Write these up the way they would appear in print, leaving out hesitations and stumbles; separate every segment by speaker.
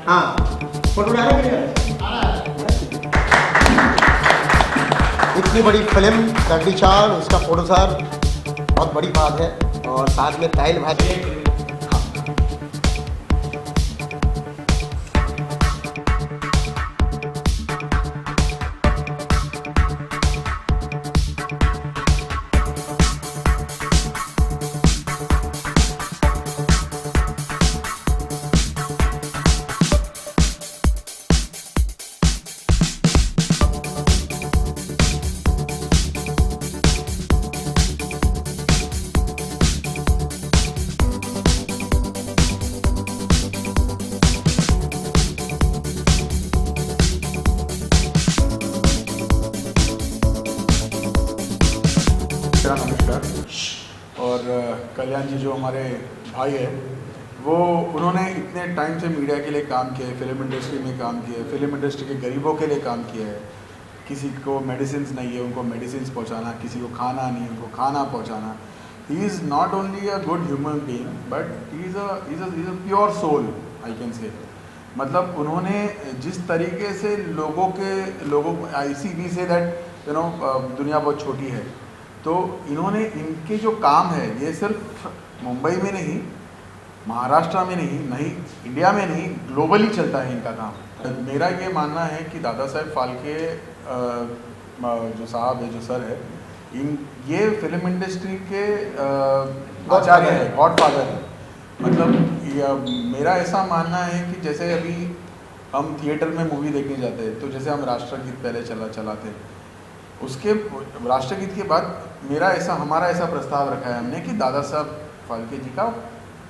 Speaker 1: हाँ, फोटो डाले कि नहीं? इतनी बड़ी फिल्म दगड़ी चाल, उसका प्रोड्यूसर बहुत बड़ी बात है, और साथ में ताहिल भाई।
Speaker 2: नमस्कार। और कल्याण जी जो हमारे भाई है, वो उन्होंने इतने टाइम से मीडिया के लिए काम किया है, फिल्म इंडस्ट्री में काम किया है, फिल्म इंडस्ट्री के गरीबों के लिए काम किया है। किसी को मेडिसिन नहीं है, उनको मेडिसिन पहुंचाना, किसी को खाना नहीं है, उनको खाना पहुंचाना। He is not only a good human being, but he is a pure soul, I can say. मतलब उन्होंने जिस तरीके से लोगों ICB से दैट दुनिया बहुत छोटी है, तो इन्होंने इनके जो काम है, ये सिर्फ मुंबई में नहीं, महाराष्ट्र में नहीं, इंडिया में नहीं, ग्लोबली चलता है इनका काम। मेरा ये मानना है कि दादा साहेब फाल्के जो साहब है, जो सर है, ये फिल्म इंडस्ट्री के आचार्य है, गॉडफादर है। मतलब मेरा ऐसा मानना है कि जैसे अभी हम थिएटर में मूवी देखने जाते हैं, तो जैसे हम राष्ट्रगीत पहले चलाते, उसके राष्ट्रगीत के बाद हमारा ऐसा प्रस्ताव रखा है हमने कि दादा साहब फाल्के जी का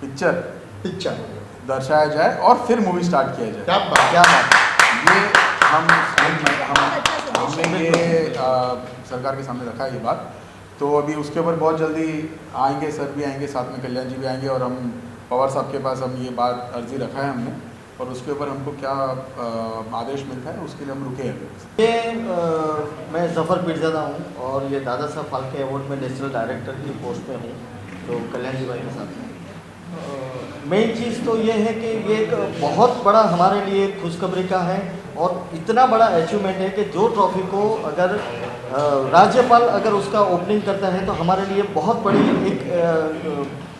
Speaker 2: पिक्चर दर्शाया जाए और फिर मूवी स्टार्ट किया जाए।
Speaker 1: क्या बात
Speaker 2: ये हमने ये सरकार के सामने रखा है ये बात। तो अभी उसके ऊपर बहुत जल्दी आएंगे, सर भी आएंगे, साथ में कल्याण जी भी आएंगे, और हम पवार साहब के पास हम ये बात अर्जी रखा है हमने, और उसके ऊपर हमको क्या आदेश मिलता है उसके लिए हम रुके हैं।
Speaker 1: ये मैं ज़फ़र पीरज़ादा हूँ, और ये दादा साहब फाल्के अवार्ड में नेशनल डायरेक्टर की पोस्ट पे हूँ, तो कल्याण जी भाई के साथ हैं। मेन चीज़ तो ये है कि ये एक बहुत बड़ा हमारे लिए खुशखबरी का है, और इतना बड़ा अचीवमेंट है कि जो ट्रॉफी को अगर राज्यपाल अगर उसका ओपनिंग करता है, तो हमारे लिए बहुत बड़ी एक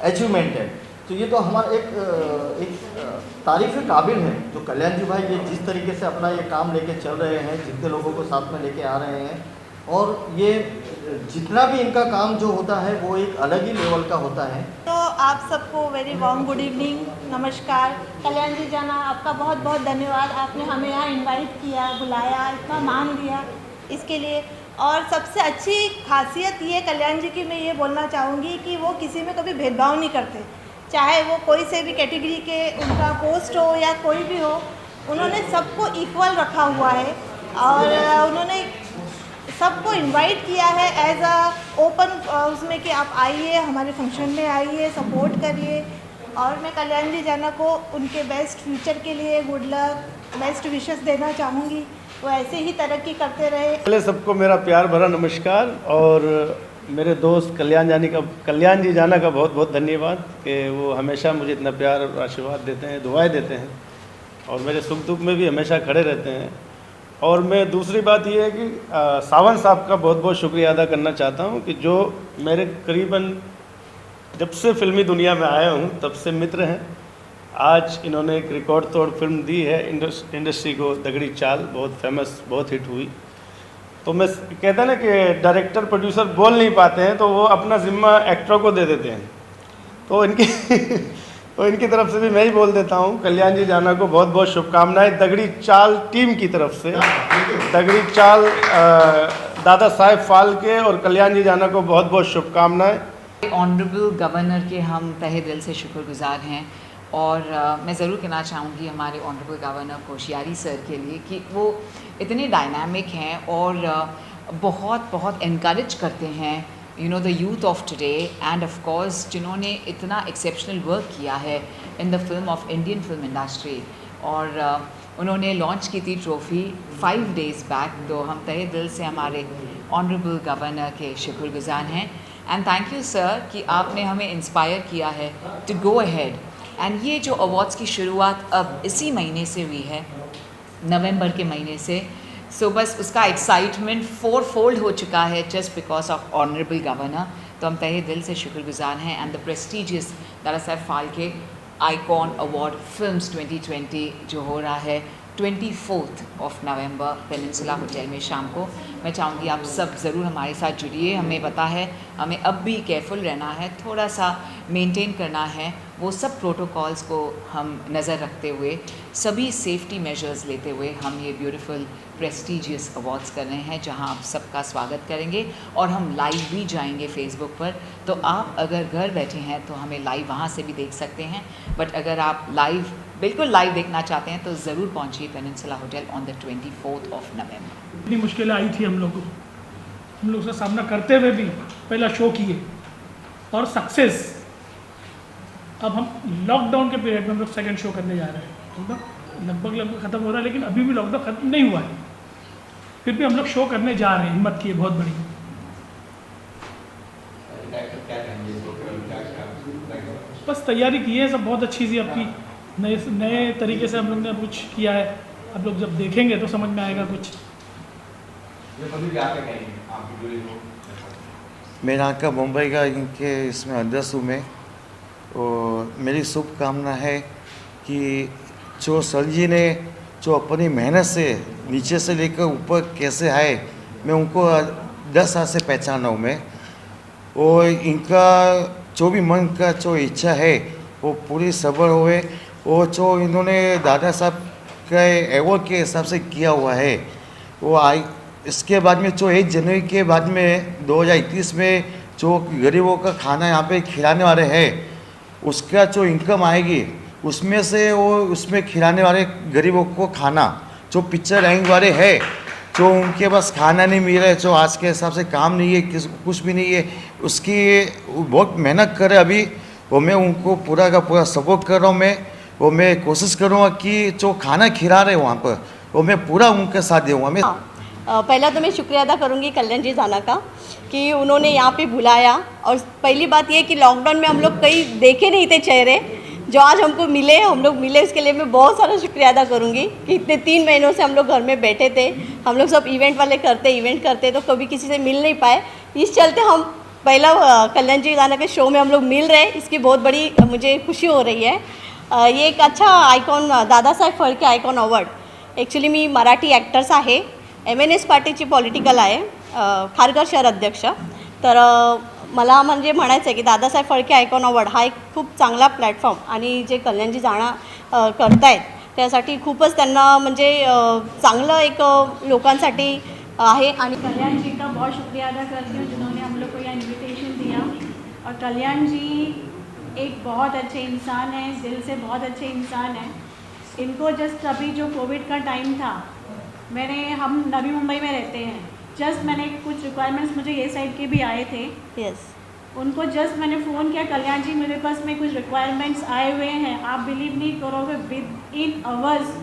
Speaker 1: अचीवमेंट है। तो ये तो हमारा एक तारीफ़ काबिल है जो कल्याण जी भाई ये जिस तरीके से अपना ये काम लेके चल रहे हैं, जितने लोगों को साथ में लेके आ रहे हैं, और ये जितना भी इनका काम जो होता है वो एक अलग ही लेवल का होता है।
Speaker 3: तो आप सबको वेरी वार्म गुड इवनिंग, नमस्कार। कल्याण जी जाना, आपका बहुत बहुत धन्यवाद। आपने हमें यहाँ इनवाइट किया, बुलाया, इतना मान दिया इसके लिए। और सबसे अच्छी खासियत ये कल्याण जी की मैं ये बोलना चाहूँगी कि वो किसी में कभी भेदभाव नहीं करते, चाहे वो कोई से भी कैटेगरी के उनका पोस्ट हो या कोई भी हो, उन्होंने सबको इक्वल रखा हुआ है, और उन्होंने सबको इनवाइट किया है एज अ ओपन उसमें कि आप आइए, हमारे फंक्शन में आइए, सपोर्ट करिए। और मैं कल्याण जी जाना को उनके बेस्ट फ्यूचर के लिए गुड लक, बेस्ट विशेस देना चाहूँगी। वो ऐसे ही तरक्की करते रहे।
Speaker 4: पहले सबको मेरा प्यार भरा नमस्कार, और मेरे दोस्त कल्याण जी जाना का बहुत बहुत धन्यवाद कि वो हमेशा मुझे इतना प्यार और आशीर्वाद देते हैं, दुआएं देते हैं, और मेरे सुख दुख में भी हमेशा खड़े रहते हैं। और मैं दूसरी बात ये है कि सावंत साहब का बहुत बहुत शुक्रिया अदा करना चाहता हूँ कि जो मेरे करीबन जब से फिल्मी दुनिया में आया हूँ तब से मित्र हैं। आज इन्होंने एक रिकॉर्ड तोड़ फिल्म दी है इंडस्ट्री को, दगड़ी चाल, बहुत फेमस, बहुत हिट हुई। तो मैं कहता है ना कि डायरेक्टर प्रोड्यूसर बोल नहीं पाते हैं, तो वो अपना ज़िम्मा एक्टरों को दे देते हैं। तो इनकी तरफ से भी मैं ही बोल देता हूँ, कल्याण जी जाना को बहुत बहुत शुभकामनाएं दगड़ी चाल टीम की तरफ से। दगड़ी चाल दादा साहेब फाल्के और कल्याण जी जाना को बहुत बहुत शुभकामनाएं।
Speaker 5: ऑनरेबल गवर्नर के हम तहे दिल से शुक्रगुजार हैं, और मैं ज़रूर कहना चाहूँगी हमारे ऑनरेबल गवर्नर कोश्यारी सर के लिए कि वो इतने डायनामिक हैं और बहुत बहुत इनकरेज करते हैं the youth of today, end of course जिन्होंने इतना एक्सेप्शनल वर्क किया है in the film of Indian film industry. और उन्होंने लॉन्च की थी ट्रॉफ़ी 5 days बैक, तो हम तहे दिल से हमारे ऑनरेबल गवर्नर के शुक्रगुजार हैं। एंड थैंक यू सर कि आपने हमें इंस्पायर किया है टू गो अहेड। एंड ये जो अवार्ड्स की शुरुआत अब इसी महीने से हुई है, नवंबर के महीने से, सो बस उसका एक्साइटमेंट 4-fold हो चुका है just because of honourable governor. तो हम तहे दिल से शुक्रगुजार हैं। And the prestigious Dada Saheb Phalke icon award films 2020 जो हो रहा है 24 नवंबर पेनिनसुला होटल में शाम को, मैं चाहूँगी आप सब ज़रूर हमारे साथ जुड़िए। हमें पता है हमें अब भी केयरफुल रहना है, थोड़ा सा मेंटेन करना है, वो सब प्रोटोकॉल्स को हम नज़र रखते हुए, सभी सेफ्टी मेजर्स लेते हुए हम ये ब्यूटीफुल प्रेस्टिजियस अवार्ड्स कर रहे हैं, जहां आप सबका स्वागत करेंगे और हम लाइव भी जाएंगे फेसबुक पर। तो आप अगर घर बैठे हैं तो हमें लाइव वहां से भी देख सकते हैं, बट अगर आप लाइव बिल्कुल लाइव देखना चाहते हैं तो ज़रूर पहुंचिए पेनिनसुला होटल ऑन द 24 नवंबर।
Speaker 6: इतनी मुश्किलें आई थी हम लोग उसका सामना करते हुए भी पहला शो किए और सक्सेस। अब हम लॉकडाउन के पीरियड में हम लोग सेकेंड शो करने जा रहे हैं, लगभग ख़त्म हो रहा है, लेकिन अभी भी लॉकडाउन ख़त्म नहीं हुआ है, फिर भी हम लोग शो करने जा रहे हैं। हिम्मत की है बहुत बड़ी। बस तैयारी की है सब बहुत अच्छी सी आपकी, नए तरीके से हम लोग ने कुछ किया है। आप लोग जब देखेंगे तो समझ में आएगा कुछ।
Speaker 1: मैं यहाँ का मुंबई का इनके इसमें अध्यक्ष हूँ मैं, और मेरी शुभकामना है कि जो सर जी ने जो अपनी मेहनत से नीचे से लेकर ऊपर कैसे आए, मैं उनको 10 साल से पहचाना हूँ मैं, और इनका जो भी मन का जो इच्छा है वो पूरी सफल हुए। और जो इन्होंने दादा साहब के अवार्ड के हिसाब से किया हुआ है वो इसके बाद में जो 1 जनवरी के बाद में 2021 में जो गरीबों का खाना यहाँ पे खिलाने वाले हैं, उसका जो इनकम आएगी उसमें से वो उसमें खिलाने वाले गरीबों को खाना, जो पिक्चर रैंक वाले हैं जो उनके पास खाना नहीं मिल रहा है, जो आज के हिसाब से काम नहीं है, कुछ भी नहीं है, उसकी बहुत मेहनत करे अभी, वो मैं उनको पूरा का पूरा सपोर्ट कर रहा हूँ। मैं कोशिश करूँगा कि जो खाना खिला रहे वहाँ पर वो मैं पूरा उनके साथ दूँगा। मैं
Speaker 7: पहला तो मैं शुक्रिया अदा करूँगी कल्याण जी जाना का कि उन्होंने यहाँ पे बुलाया। और पहली बात ये कि लॉकडाउन में हम लोग कहीं देखे नहीं थे चेहरे, जो आज हमको मिले, हम लोग मिले, उसके लिए मैं बहुत सारा शुक्रिया अदा करूँगी कि इतने 3 महीनों से हम लोग घर में बैठे थे। हम लोग सब इवेंट वाले इवेंट करते तो कभी किसी से मिल नहीं पाए, इस चलते हम पहला कल्याण जी गाना के शो में हम लोग मिल रहे, इसकी बहुत बड़ी मुझे खुशी हो रही है। ये एक अच्छा icon Dadasaheb Phalke icon award, actually मी मराठी ॲक्टर्स आहे, MNS पार्टीची पॉलिटिकल आहे, खारघर शहर अध्यक्ष। तर मला म्हणजे म्हणायचं आहे की दादासाहेब फाळके आयकॉन अवॉर्ड हा एक खूप चांगला प्लॅटफॉर्म, आणि जे कल्याणजी जाणा करतायत त्यासाठी खूपच त्यांना म्हणजे चांगलं एक लोकांसाठी आहे। आणि
Speaker 3: कल्याण जी का बहुत शुक्रिया अदा करती हूँ जिन्होंने हम लोग को यह इनविटेशन दिया। और कल्याण जी एक बहुत अच्छे इंसान हैं, दिल से बहुत अच्छे इंसान हैं। इनको जस्ट अभी जो कोविड का टाइम था, हम नवी मुंबई में रहते हैं, जस्ट मैंने कुछ रिक्वायरमेंट्स मुझे ये साइड के भी आए थे,
Speaker 7: यस,
Speaker 3: उनको जस्ट मैंने फ़ोन किया, कल्याण जी मेरे पास में कुछ रिक्वायरमेंट्स आए हुए हैं, आप बिलीव नहीं करोगे विद इन आवर्स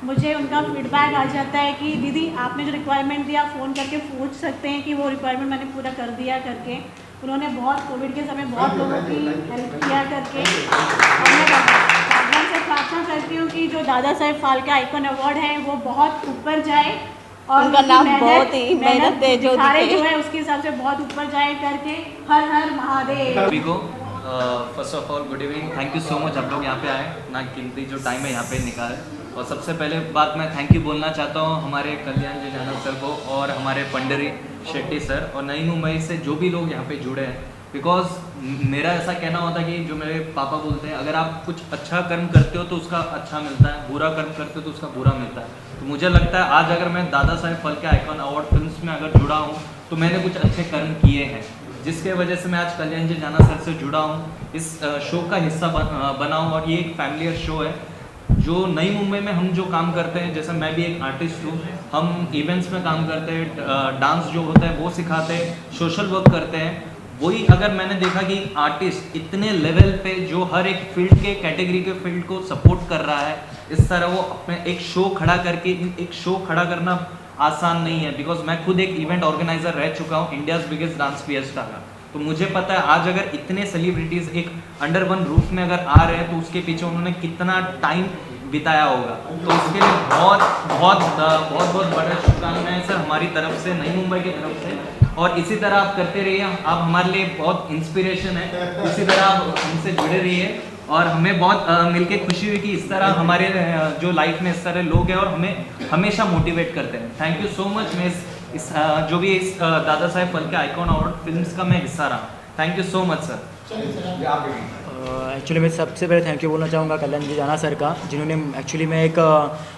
Speaker 3: मुझे उनका फीडबैक आ जाता है कि दीदी आपने जो रिक्वायरमेंट दिया, फ़ोन करके पूछ सकते हैं कि वो रिक्वायरमेंट मैंने पूरा कर दिया करके। उन्होंने बहुत कोविड के समय बहुत लोगों की हेल्प किया करके। और मैं भगवान से प्रार्थना करती हूँ कि जो दादा साहेब फाल्के आइकॉन अवार्ड है वो बहुत ऊपर जाए, और
Speaker 7: उनका नाम बहुत ही मेहनत है जो
Speaker 3: है उसके हिसाब से बहुत ऊपर जाए करके। हर हर Mahadev.
Speaker 8: First of all good evening, thank you so much आप लोग यहाँ पे आए, ना कीमती जो टाइम है यहाँ पे निकाले। और सबसे पहले बात मैं थैंक यू बोलना चाहता हूँ हमारे कल्याण जी जाना सर को और हमारे पंडरी शेट्टी सर और नई मुंबई से जो भी लोग यहाँ पे जुड़े हैं। बिकॉज मेरा ऐसा कहना होता है कि जो मेरे पापा बोलते हैं, अगर आप कुछ अच्छा कर्म करते हो तो उसका अच्छा मिलता है, बुरा कर्म करते हो तो उसका बुरा मिलता है। तो मुझे लगता है आज अगर मैं Dada Saheb Phalke icon award films में अगर जुड़ा हूँ तो मैंने कुछ अच्छे कर्म किए हैं, जिसके वजह से मैं आज कल्याण जी जाना सर से जुड़ा हूँ, इस शो का हिस्सा बना हूँ। और ये एक फैमिलियर शो है जो नई मुंबई में हम जो काम करते हैं, जैसे मैं भी एक आर्टिस्ट हूँ, हम इवेंट्स में काम करते हैं, डांस जो होता है वो सिखाते हैं, सोशल वर्क करते हैं। वही अगर मैंने देखा कि आर्टिस्ट इतने लेवल पे जो हर एक फील्ड के कैटेगरी के फील्ड को सपोर्ट कर रहा है, इस तरह वो अपने एक शो खड़ा करके, एक शो खड़ा करना आसान नहीं है। बिकॉज मैं खुद एक इवेंट ऑर्गेनाइजर रह चुका हूँ इंडियाज़ बिगेस्ट डांस फिएस्टा का, तो मुझे पता है आज अगर इतने सेलिब्रिटीज़ एक अंडर वन रूफ में अगर आ रहे हैं तो उसके पीछे उन्होंने कितना टाइम बिताया होगा। तो उसके लिए बहुत बहुत बहुत बहुत बड़ा शुभकामनाएं सर हमारी तरफ से, नई मुंबई की तरफ से। और इसी तरह आप करते रहिए, आप हमारे लिए बहुत इंस्पिरेशन है। इसी तरह आप हमसे जुड़े रहिए और हमें बहुत मिलके खुशी हुई कि इस तरह हमारे जो लाइफ में इस तरह लोग हैं और हमें हमेशा मोटिवेट करते हैं। Thank you so much. मैं इस जो भी इस Dada Saheb Phalke icon award films का मैं हिस्सा रहा। Thank you so much sir.
Speaker 9: Actually मैं सबसे पहले थैंक यू बोलना चाहूँगा कल्याण जी जाना सर का, जिन्होंने एक्चुअली मैं एक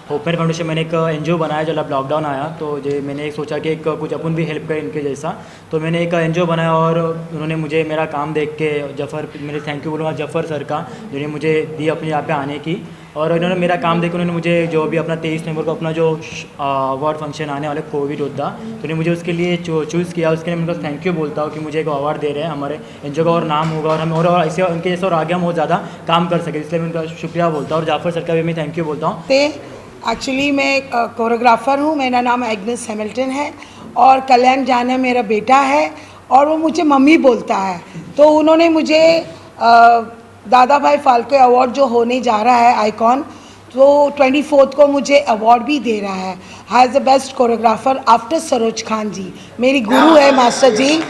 Speaker 9: होपमेयर फाउंडेशन मैंने एक NGO बनाया जब लॉकडाउन आया, तो जो मैंने सोचा कि एक कुछ अपन भी हेल्प करें इनके जैसा, तो मैंने एक NGO बनाया और उन्होंने मुझे मेरा काम देख के जफ़र, मेरे थैंक यू बोलूँगा जफ़र सर का, जिन्होंने मुझे दी अपने यहाँ पे आने की, और इन्होंने मेरा काम देख उन्होंने मुझे जो भी अपना 23 नवंबर को अपना जो अवार्ड फंक्शन आने वाले कोविड योद्धा, तो उन्होंने मुझे उसके लिए चूज़ किया। उसके लिए मैं उनको थैंक यू बोलता हूँ कि मुझे एक अवार्ड दे रहे हैं, हमारे NGO का और नाम होगा और हम और ऐसे उनके जैसे और आगे हम और ज़्यादा काम कर सकें, इसलिए मैं उनका शुक्रिया बोलता हूँ। और जाफ़र सर का भी मैं थैंक यू बोलता हूँ।
Speaker 10: एक्चुअली मैं कोरियोग्राफर हूँ, मेरा नाम एग्नेस हैमिल्टन है और कल्याण जाना मेरा बेटा है और वो मुझे मम्मी बोलता है। तो उन्होंने मुझे दादा भाई फाल्के अवार्ड जो होने जा रहा है आइकॉन, तो 24 को मुझे अवार्ड भी दे रहा है as the best choreographer after Saroj Khan ji, मेरी गुरु है मास्टर जी।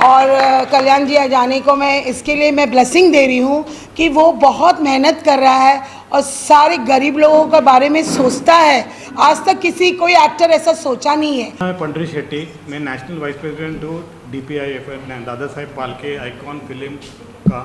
Speaker 10: और कल्याण जी जाने को मैं इसके लिए मैं ब्लेसिंग दे रही हूँ कि वो बहुत मेहनत कर रहा है और सारे गरीब लोगों के बारे में सोचता है। आज तक किसी कोई एक्टर ऐसा सोचा नहीं है।
Speaker 11: मैं पंडरी शेट्टी, मैं नेशनल वाइस प्रेसिडेंट हूँ DPIF Dada Saheb Phalke icon film का।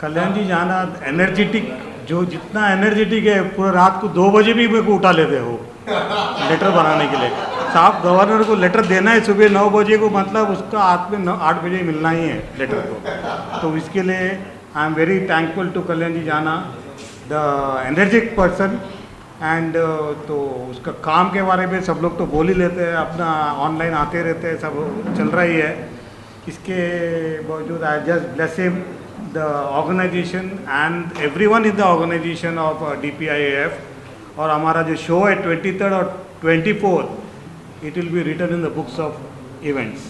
Speaker 11: कल्याण जी जाना एनर्जेटिक, जो जितना एनर्जेटिक है पूरा रात को 2 बजे भी मेरे को उठा लेते हो लेटर बनाने के लिए। साहब गवर्नर को लेटर देना है सुबह 9 बजे को, मतलब उसका हाथ में 8 बजे मिलना ही है लेटर को। तो इसके लिए I am very thankful to Kalyan ji जाना, द एनर्जेटिक पर्सन एंड। तो उसका काम के बारे में सब लोग तो बोल ही लेते हैं, अपना ऑनलाइन आते रहते हैं, सब चल रहा ही है। इसके बावजूद I just bless him, the organization and everyone in the organization of DPIAF। और हमारा जो शो है 23rd और 24th it will be written in the books of events।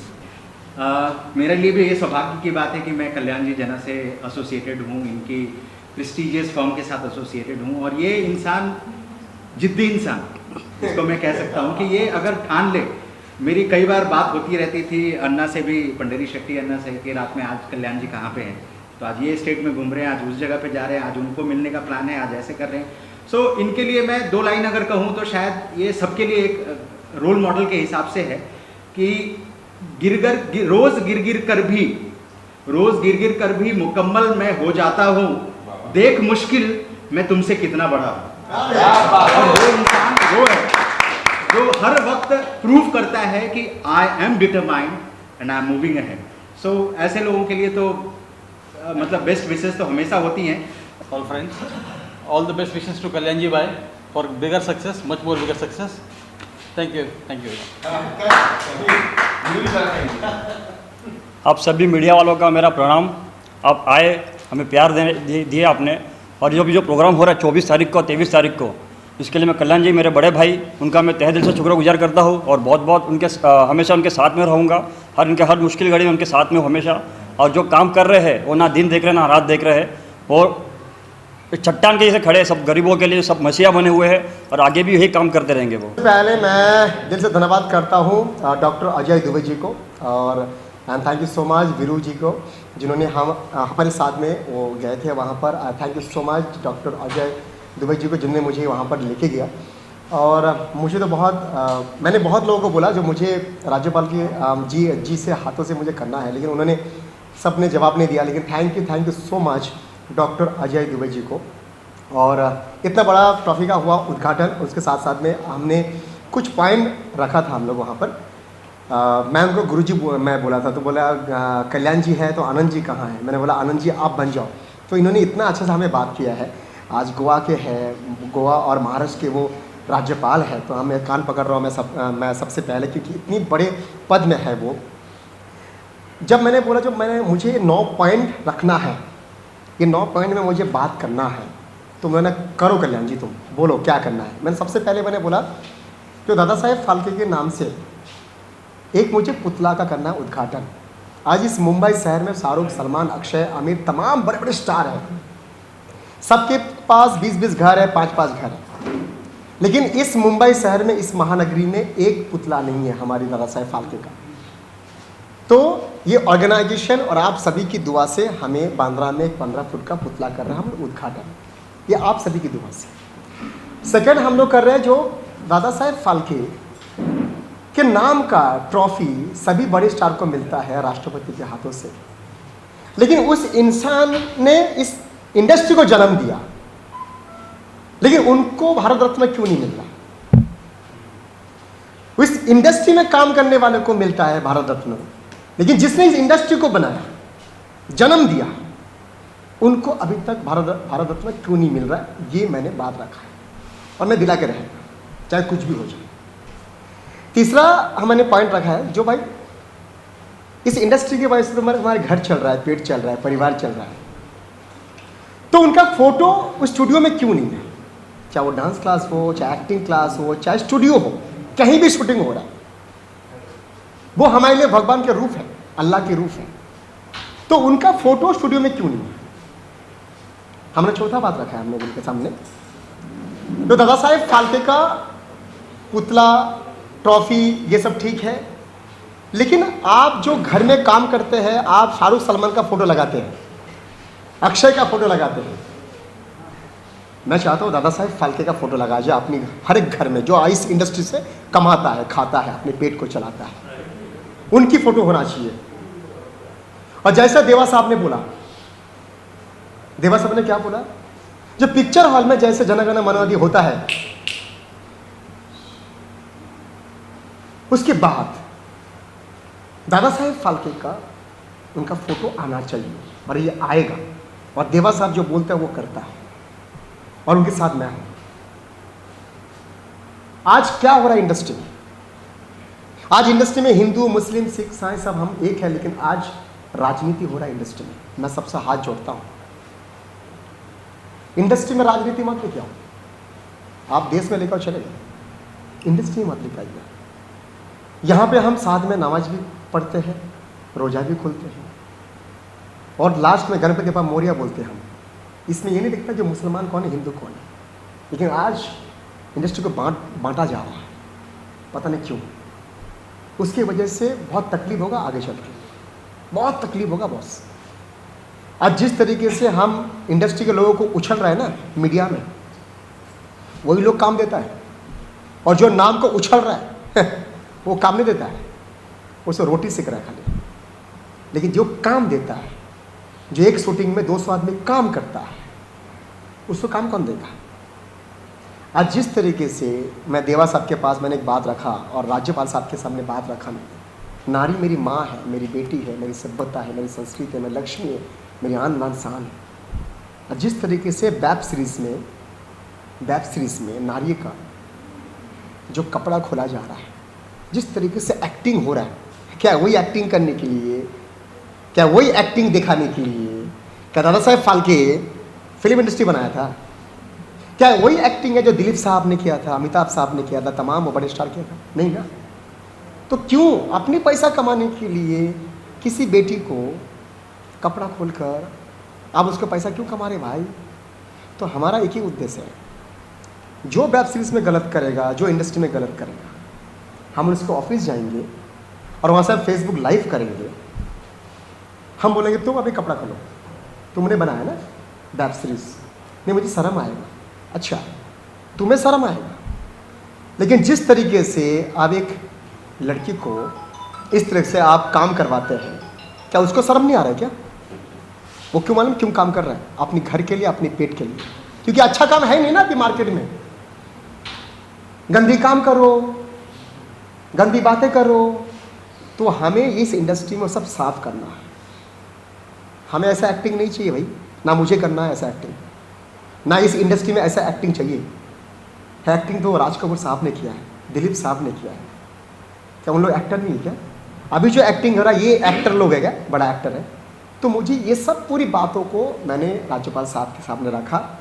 Speaker 12: मेरे लिए भी ये सौभाग्य की बात है कि मैं कल्याण जी जना से एसोसिएटेड हूँ, इनकी प्रेस्टीजियस फर्म के साथ एसोसिएटेड हूँ। और ये इंसान जिद्दी इंसान, इसको मैं कह सकता हूँ कि ये अगर ठान ले, मेरी कई बार बात होती रहती थी अन्ना से भी, पंडरी शेट्टी अन्ना से, कि रात में आज कल्याण जी कहाँ पे हैं, तो आज ये स्टेट में घूम रहे हैं, आज उस जगह पे जा रहे हैं, आज उनको मिलने का प्लान है, आज ऐसे कर रहे हैं। सो इनके लिए मैं 2 लाइन अगर कहूँ तो शायद ये सबके लिए एक रोल मॉडल के हिसाब से है कि रोज़ गिर गिर कर भी मुकम्मल मैं हो जाता हूँ, देख मुश्किल मैं तुमसे कितना बड़ा हूँ। और वो इंसान वो है जो हर वक्त प्रूव करता है कि I am determined and I am moving ahead. So ऐसे लोगों के लिए तो मतलब बेस्ट विशेस तो हमेशा होती हैं।
Speaker 13: All friends, all the best wishes to Kalyan ji भाई for bigger success, much more bigger success. Thank you, thank you.
Speaker 14: आप सभी मीडिया वालों का मेरा प्रणाम। आप आए, हमें प्यार दिए आपने, और जो प्रोग्राम हो रहा है 24 तारीख को, 23 तारीख को, इसके लिए मैं कल्याण जी मेरे बड़े भाई, उनका मैं तहे दिल से शुक्रगुजार करता हूँ और बहुत बहुत उनके हमेशा उनके साथ में रहूँगा। हर मुश्किल घड़ी में उनके साथ में हमेशा। और जो काम कर रहे हैं वो ना दिन देख रहे हैं ना रात देख रहे हैं, और चट्टान के जैसे खड़े, सब गरीबों के लिए सब मसीहा बने हुए हैं और आगे भी यही काम करते रहेंगे वो।
Speaker 15: पहले मैं दिल से धन्यवाद करता हूँ डॉक्टर अजय दुबे जी को, और thank you so much Veeru ji को, जिन्होंने हमारे साथ में वो गए थे वहाँ पर। Thank you so much doctor Ajay Dubey ji को, जिनने मुझे वहाँ पर लेके गया। और मुझे तो मैंने बहुत लोगों को बोला जो मुझे राज्यपाल की जी से हाथों से मुझे करना है, लेकिन उन्होंने सब ने जवाब नहीं दिया। लेकिन thank you so much doctor Ajay Dubey ji को। और इतना बड़ा ट्रॉफी का हुआ उद्घाटन, उसके साथ साथ में हमने कुछ पॉइंट रखा था हम लोग वहाँ पर। मैं उनको गुरुजी मैं बोला था, तो बोला कल्याण जी है तो आनंद जी कहाँ है। मैंने बोला आनंद जी आप बन जाओ। तो इन्होंने इतना अच्छा से हमें बात किया है। आज गोवा के हैं, गोवा और महाराष्ट्र के वो राज्यपाल है, तो मैं कान पकड़ रहा हूँ मैं सबसे पहले, क्योंकि इतनी बड़े पद में है वो। जब मैंने बोला मुझे 9 पॉइंट रखना है, ये 9 पॉइंट में मुझे बात करना है, तो मैंने करो कल्याण जी तुम बोलो क्या करना है। मैंने सबसे पहले बोला जो दादा साहेब फाल्के के नाम से एक मुझे पुतला का करना है उद्घाटन, आज इस मुंबई शहर में शाहरुख, सलमान, अक्षय, आमिर, तमाम बड़े बड़े स्टार हैं। सबके पास 20-20 घर है, 5-5 घर है। लेकिन इस मुंबई शहर में, इस महानगरी में एक पुतला नहीं है हमारी दादा साहेब फाल्के का। तो ये ऑर्गेनाइजेशन और आप सभी की दुआ से हमें बांद्रा में एक 15 फुट का पुतला कर रहे हैं हम उद्घाटन, ये आप सभी की दुआ से। सेकंड हम लोग कर रहे हैं जो दादा साहेब फाल्के के नाम का ट्रॉफी सभी बड़े स्टार को मिलता है राष्ट्रपति के हाथों से, लेकिन उस इंसान ने इस इंडस्ट्री को जन्म दिया, लेकिन उनको भारत रत्न क्यों नहीं मिल रहा? इस इंडस्ट्री में काम करने वाले को मिलता है भारत रत्न, लेकिन जिसने इस इंडस्ट्री को बनाया, जन्म दिया, उनको अभी तक भारत रत्न क्यों नहीं मिल रहा है? ये मैंने बात रखा है और मैं दिला के रहेगा, चाहे कुछ भी हो जाए। तीसरा हमने पॉइंट रखा है जो भाई इस इंडस्ट्री की वजह से तो हमारे घर चल रहा है, पेट चल रहा है, परिवार चल रहा है, तो उनका फोटो उस स्टूडियो में क्यों नहीं है? चाहे वो डांस क्लास हो, चाहे एक्टिंग क्लास हो, चाहे स्टूडियो हो, कहीं भी शूटिंग हो रहा है, वो हमारे लिए भगवान के रूप है, अल्लाह के रूप है, तो उनका फोटो स्टूडियो में क्यों नहीं है? हमने चौथा बात रखा है हम लोग उनके सामने, तो दादा साहेब फाल्के का पुतला, ट्रॉफी, ये सब ठीक है, लेकिन आप जो घर में काम करते हैं, आप शाहरुख, सलमान का फोटो लगाते हैं, अक्षय का फोटो लगाते हैं, मैं चाहता हूँ दादा साहेब फाल्के का फोटो लगा जाए अपनी हर एक घर में, जो इस इंडस्ट्री से कमाता है, खाता है, अपने पेट को चलाता है, उनकी फोटो होना चाहिए। और जैसा देवा साहब ने बोला, देवा साहब ने क्या बोला, जो पिक्चर हॉल में जैसे जनगण मन आदि होता है, उसके बाद दादा साहेब फाल्के का उनका फोटो आना चाहिए, और ये आएगा, और देवा साहब जो बोलते हैं वो करता है, और उनके साथ मैं हूं। आज क्या हो रहा है इंडस्ट्री में? आज इंडस्ट्री में हिंदू, मुस्लिम, सिख, ईसाई सब हम एक है, लेकिन आज राजनीति हो रहा है इंडस्ट्री में। मैं सबसे हाथ जोड़ता हूं, इंडस्ट्री में राजनीति मत लेके आओ। आप देश में लेकर चले गए, इंडस्ट्री मत लेकर आइए। यहां पे हम साथ में नमाज भी पढ़ते हैं, रोजा भी खोलते हैं, और लास्ट में गणपति बप्पा मोरिया बोलते हैं हम। इसमें ये नहीं दिखता जो मुसलमान कौन है, हिंदू कौन है, लेकिन आज इंडस्ट्री को बांटा जा रहा है, पता नहीं क्यों। उसकी वजह से बहुत तकलीफ होगा आगे चल के, बहुत तकलीफ होगा बॉस। आज जिस तरीके से हम इंडस्ट्री के लोगों को उछल रहे हैं ना मीडिया में, वही लोग काम देता है, और जो नाम को उछल रहा है वो काम नहीं देता है, उसे रोटी सेक रहा है खाली। लेकिन जो काम देता है, जो एक शूटिंग में 200 आदमी काम करता है, उसको काम कौन देगा? आज जिस तरीके से मैं देवा साहब के पास मैंने एक बात रखा, और राज्यपाल साहब के सामने बात रखा, नारी मेरी माँ है, मेरी बेटी है, मेरी सभ्यता है, मेरी संस्कृति है, मेरी लक्ष्मी है, मेरी आन बान शान है। और जिस तरीके से वेब सीरीज़ में नारी का जो कपड़ा खोला जा रहा है, जिस तरीके से एक्टिंग हो रहा है, क्या वही एक्टिंग करने के लिए, क्या वही एक्टिंग दिखाने के लिए क्या दादा साहेब फाल्के फिल्म इंडस्ट्री बनाया था? क्या वही एक्टिंग है जो दिलीप साहब ने किया था, अमिताभ साहब ने किया था, तमाम वो बड़े स्टार किया था? नहीं ना। तो क्यों अपनी पैसा कमाने के लिए किसी बेटी को कपड़ा खोलकर आप उसको पैसा क्यों कमा रहे भाई? तो हमारा एक ही उद्देश्य है, जो वेब सीरीज़ में गलत करेगा, जो इंडस्ट्री में गलत करेगा, हम उसको ऑफिस जाएंगे और वहाँ से फेसबुक लाइव करेंगे। हम बोलेंगे तुम अभी कपड़ा खोलो, तुमने बनाया ना वेब सीरीज़, नहीं मुझे शर्म आएगा। अच्छा तुम्हें शर्म आएगा, लेकिन जिस तरीके से आप एक लड़की को इस तरह से आप काम करवाते हैं, क्या उसको शर्म नहीं आ रहा है क्या? वो क्यों मालूम क्यों काम कर रहा है? अपने घर के लिए, अपने पेट के लिए, क्योंकि अच्छा काम है नहीं ना अभी मार्केट में। गंदी काम करो, गंदी बातें करो, तो हमें इस इंडस्ट्री में सब साफ करना है। हमें ऐसा एक्टिंग नहीं चाहिए भाई, ना मुझे करना है ऐसा एक्टिंग, ना इस इंडस्ट्री में ऐसा एक्टिंग चाहिए। एक्टिंग तो राज कपूर साहब ने किया है, दिलीप साहब ने किया है, क्या उन लोग एक्टर नहीं है क्या? अभी जो एक्टिंग हो रहा है ये एक्टर लोग है क्या? बड़ा एक्टर है। तो मुझे ये सब पूरी बातों को मैंने राज्यपाल साहब के सामने रखा,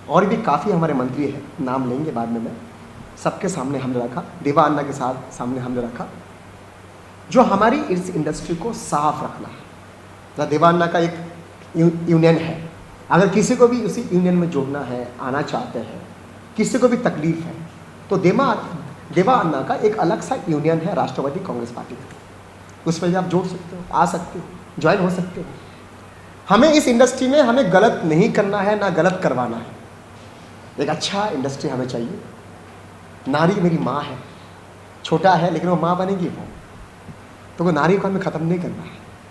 Speaker 15: और भी काफ़ी हमारे मंत्री हैं, नाम लेंगे बाद में, मैं सबके सामने हमने रखा, देवा अन्ना के साथ सामने हमने रखा, जो हमारी इस इंडस्ट्री को साफ रखना है। ना देवान्ना का एक यूनियन है, अगर किसी को भी उसी यूनियन में जोड़ना है, आना चाहते हैं, किसी को भी तकलीफ है, तो देवा अन्ना का एक अलग सा यूनियन है राष्ट्रवादी कांग्रेस पार्टी का, उसमें भी आप जोड़ सकते हो, आ सकते हो, ज्वाइन हो सकते हो। हमें इस इंडस्ट्री में हमें गलत नहीं करना है, ना गलत करवाना है। एक अच्छा इंडस्ट्री हमें चाहिए। नारी मेरी माँ है, छोटा है लेकिन वो माँ बनेगी वो, तो वो नारी को हमें ख़त्म नहीं करना है।